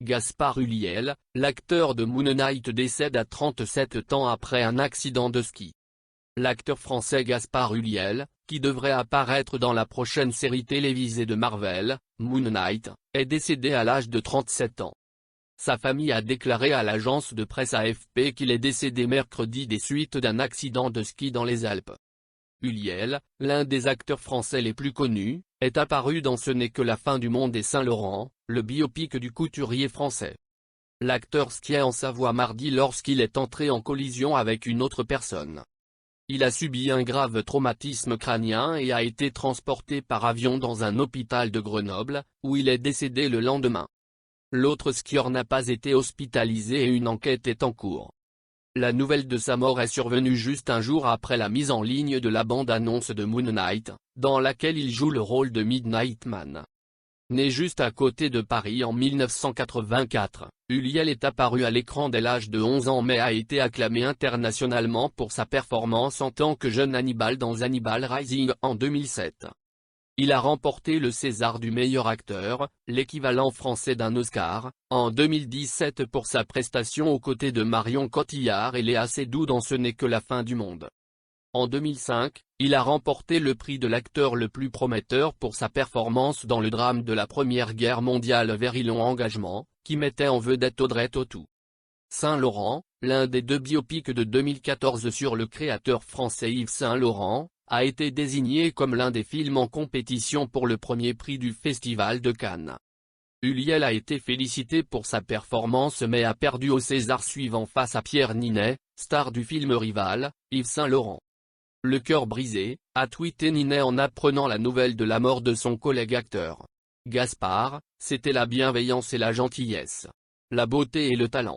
Gaspard Ulliel, l'acteur de Moon Knight décède à 37 ans après un accident de ski. L'acteur français Gaspard Ulliel, qui devrait apparaître dans la prochaine série télévisée de Marvel, Moon Knight, est décédé à l'âge de 37 ans. Sa famille a déclaré à l'agence de presse AFP qu'il est décédé mercredi des suites d'un accident de ski dans les Alpes. Ulliel, l'un des acteurs français les plus connus, est apparu dans Ce n'est que la fin du monde et Saint-Laurent, le biopic du couturier français. L'acteur skiait en Savoie mardi lorsqu'il est entré en collision avec une autre personne. Il a subi un grave traumatisme crânien et a été transporté par avion dans un hôpital de Grenoble, où il est décédé le lendemain. L'autre skieur n'a pas été hospitalisé et une enquête est en cours. La nouvelle de sa mort est survenue juste un jour après la mise en ligne de la bande-annonce de Moon Knight, dans laquelle il joue le rôle de Midnight Man. Né juste à côté de Paris en 1984, Ulliel est apparu à l'écran dès l'âge de 11 ans mais a été acclamé internationalement pour sa performance en tant que jeune Hannibal dans Hannibal Rising en 2007. Il a remporté le César du meilleur acteur, l'équivalent français d'un Oscar, en 2017 pour sa prestation aux côtés de Marion Cotillard et Léa Seydoux dans Ce n'est que la fin du monde. En 2005, il a remporté le prix de l'acteur le plus prometteur pour sa performance dans le drame de la Première Guerre mondiale Very Long Engagement, qui mettait en vedette Audrey Tautou. Saint-Laurent, l'un des deux biopics de 2014 sur le créateur français Yves Saint-Laurent, a été désigné comme l'un des films en compétition pour le premier prix du Festival de Cannes. Ulliel a été félicité pour sa performance mais a perdu au César suivant face à Pierre Ninet, star du film rival, Yves Saint-Laurent. Le cœur brisé, a tweeté Ninet en apprenant la nouvelle de la mort de son collègue acteur. Gaspard, c'était la bienveillance et la gentillesse. La beauté et le talent.